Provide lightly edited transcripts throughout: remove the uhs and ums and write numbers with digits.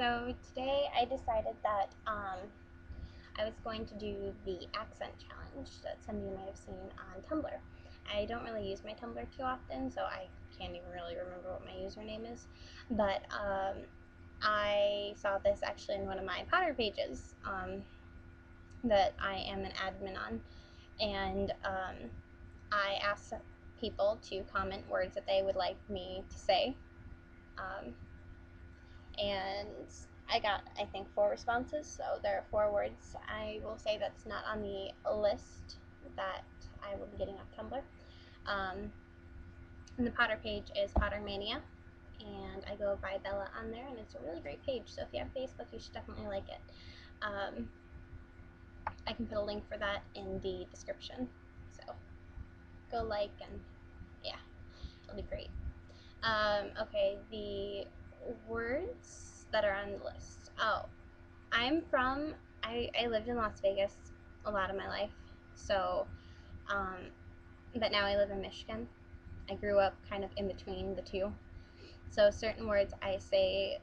So today I decided that I was going to do the accent challenge that some of you might have seen on Tumblr. I don't really use my Tumblr too often, so I can't even really remember what my username is, but I saw this actually in one of my Potter pages that I am an admin on, and I asked people to comment words that they would like me to say. And I got, I think, 4 responses, so there are 4 words I will say that's not on the list that I will be getting off Tumblr. And the Potter page is Potter Mania, and I go by Bella on there, and it's a really great page, so if you have Facebook, you should definitely like it. I can put a link for that in the description, so go like, and yeah, it'll be great. Okay, the words that are on the list. Oh, I lived in Las Vegas a lot of my life, so, but now I live in Michigan. I grew up kind of in between the two, so certain words I say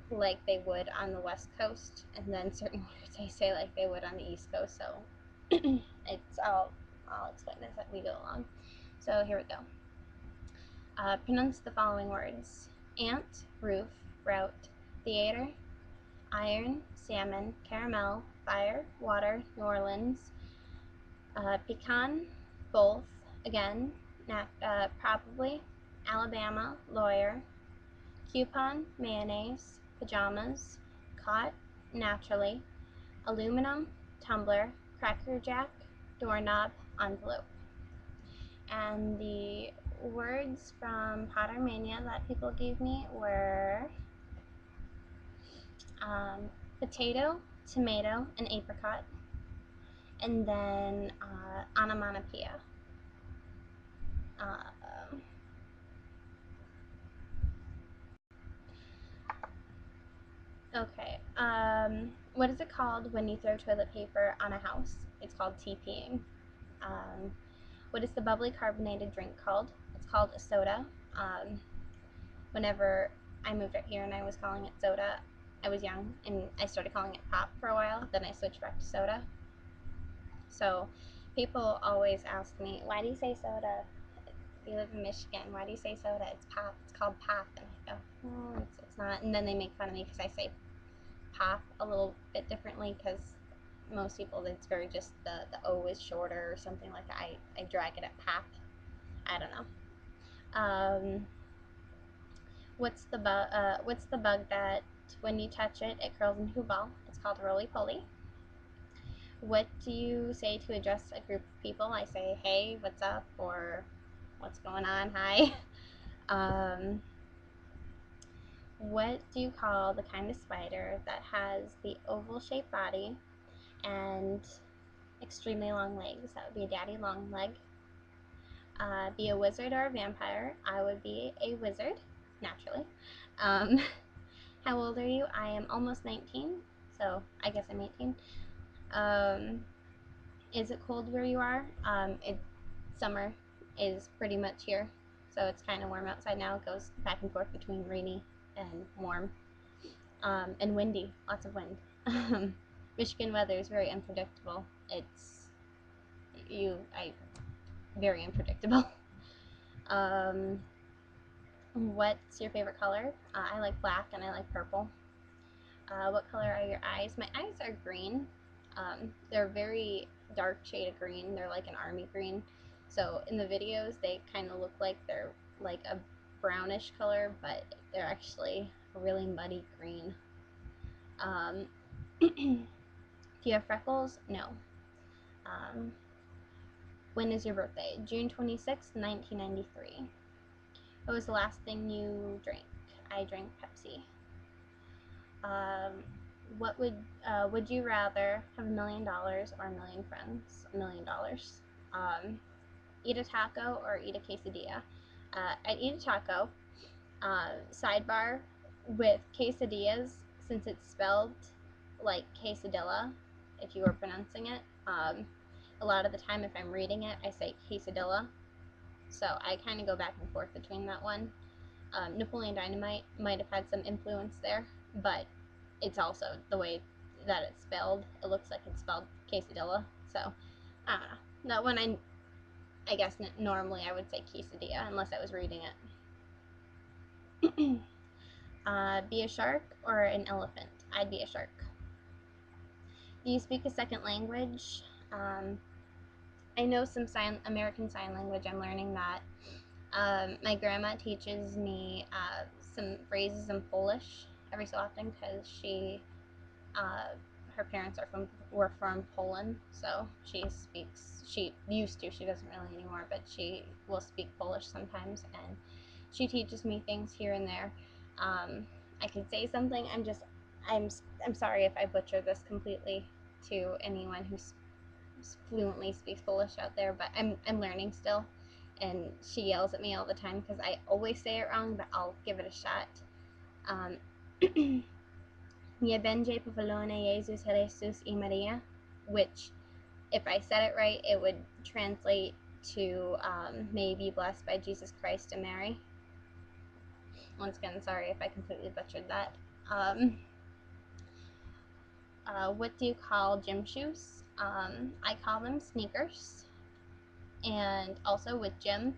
like they would on the West Coast, and then certain words I say like they would on the East Coast, so I'll explain as we go along. So here we go. Pronounce the following words: ant, roof, route, theater, iron, salmon, caramel, fire, water, New Orleans, pecan, both, again, probably, Alabama, lawyer, coupon, mayonnaise, pajamas, caught, naturally, aluminum, tumbler, cracker jack, doorknob, envelope. And the words from Potter Mania that people gave me were potato, tomato, and apricot, and then onomatopoeia. Okay, what is it called when you throw toilet paper on a house? It's called TPing. What is the bubbly carbonated drink called? It's called a soda. Whenever I moved out here and I was calling it soda, I was young and I started calling it pop for a while, then I switched back to soda. So people always ask me, why do you say soda? You live in Michigan, why do you say soda? It's pop, it's called pop. And I go, no, it's not. And then they make fun of me because I say pop a little bit differently, because most people, it's very just the O is shorter or something like that. I drag it at pop. I don't know. What's the bug that when you touch it, it curls into a ball? It's called a roly-poly. What do you say to address a group of people? I say, hey, what's up, or what's going on, hi. What do you call the kind of spider that has the oval-shaped body and extremely long legs? That would be a daddy long leg. Be a wizard or a vampire? I would be a wizard, naturally. How old are you? I am almost 19, so I guess I'm 18. Is it cold where you are? Summer is pretty much here, so it's kind of warm outside now. It goes back and forth between rainy and warm, and windy, lots of wind. Michigan weather is very unpredictable. It's very unpredictable. What's your favorite color? I like black and I like purple. What color are your eyes? My eyes are green. They're a very dark shade of green. They're like an army green. So in the videos, they kind of look like they're like a brownish color, but they're actually a really muddy green. Do you have freckles? No. When is your birthday? June 26th, 1993. What was the last thing you drank? I drank Pepsi. What would you rather have $1 million or a million friends? $1 million. Eat a taco or eat a quesadilla? I'd eat a taco. Sidebar, with quesadillas, since it's spelled like quesadilla, if you were pronouncing it, a lot of the time if I'm reading it, I say quesadilla. So I kind of go back and forth between that one. Napoleon Dynamite might have had some influence there, but it's also the way that it's spelled. It looks like it's spelled quesadilla. So I don't know. That one I guess normally I would say quesadilla unless I was reading it. Be a shark or an elephant? I'd be a shark. Do you speak a second language? I know some American Sign Language. I'm learning that. My grandma teaches me some phrases in Polish every so often because uh, her parents were from Poland, so she used to, she doesn't really anymore, but she will speak Polish sometimes, and she teaches me things here and there. I can say something. I'm sorry if I butcher this completely to anyone who fluently speaks Polish out there, but I'm learning still, and she yells at me all the time because I always say it wrong, but I'll give it a shot. Nie będzie powolony Jezus, Jesus i Maria, which, if I said it right, it would translate to may be blessed by Jesus Christ and Mary. Once again, sorry if I completely butchered that. What do you call gym shoes? I call them sneakers. And also with gym,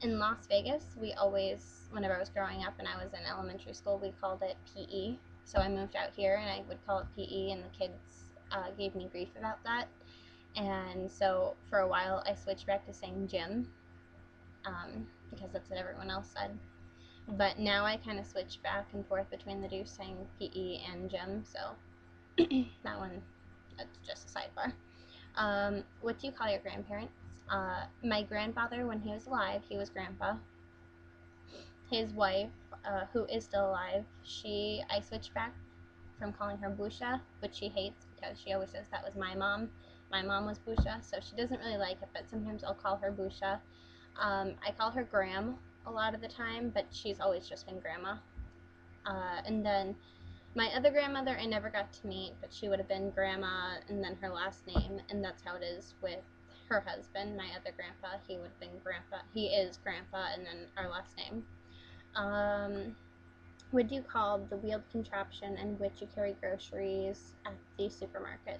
in Las Vegas, we always, whenever I was growing up and I was in elementary school, we called it PE. So I moved out here and I would call it PE, and the kids gave me grief about that. And so for a while I switched back to saying gym because that's what everyone else said. But now I kind of switch back and forth between the two, saying PE and gym. So that one, that's just a sidebar. What do you call your grandparents? My grandfather, when he was alive, he was grandpa. His wife, who is still alive, I switched back from calling her Busha, which she hates because she always says that was my mom. My mom was Busha, so she doesn't really like it, but sometimes I'll call her Busha. I call her Gram a lot of the time, but she's always just been Grandma. And then my other grandmother I never got to meet, but she would have been Grandma and then her last name, and that's how it is with her husband, my other grandpa. He would have been Grandpa. He is Grandpa, and then our last name. What do you call the wheeled contraption in which you carry groceries at the supermarket?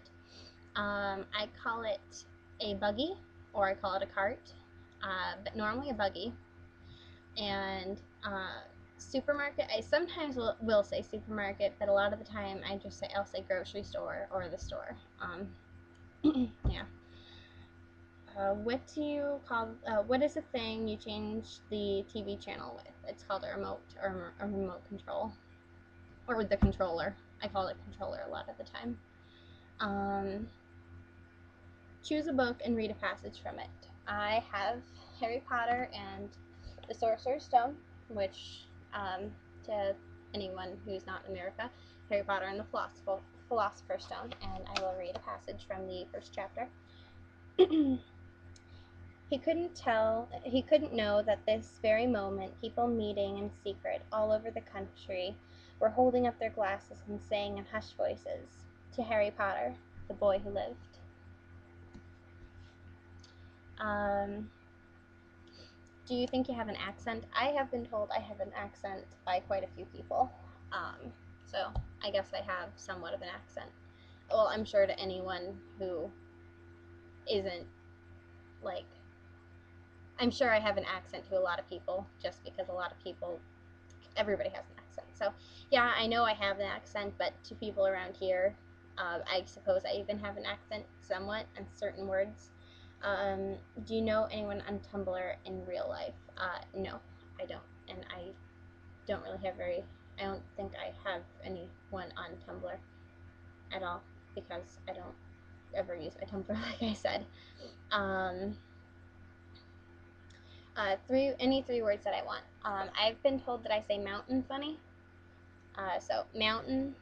I call it a buggy, or I call it a cart, but normally a buggy. And supermarket, I sometimes will say supermarket, but a lot of the time I'll say grocery store or the store. Yeah. What do you call? What is the thing you change the TV channel with? It's called a remote, or a remote control, or with the controller. I call it controller a lot of the time. Choose a book and read a passage from it. I have Harry Potter and the Sorcerer's Stone, which, to anyone who's not in America, Harry Potter and the Philosopher's Stone, and I will read a passage from the first chapter. He couldn't know that this very moment people meeting in secret all over the country were holding up their glasses and saying in hushed voices, "To Harry Potter, the boy who lived." Do you think you have an accent? I have been told I have an accent by quite a few people. So I guess I have somewhat of an accent. Well, I'm sure to anyone who isn't, like, I'm sure I have an accent to a lot of people, just because a lot of people, everybody has an accent. So yeah, I know I have an accent, but to people around here, I suppose I even have an accent somewhat on certain words. Do you know anyone on Tumblr in real life? No, I don't, and I don't think I have anyone on Tumblr at all, because I don't ever use my Tumblr, like I said. Any three words that I want. I've been told that I say mountain funny. So mountain,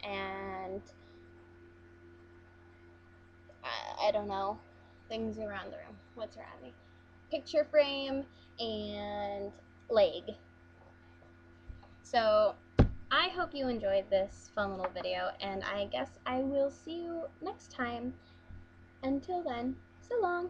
and I don't know, things around the room. What's around me? Picture frame and leg. So I hope you enjoyed this fun little video, and I guess I will see you next time. Until then, so long.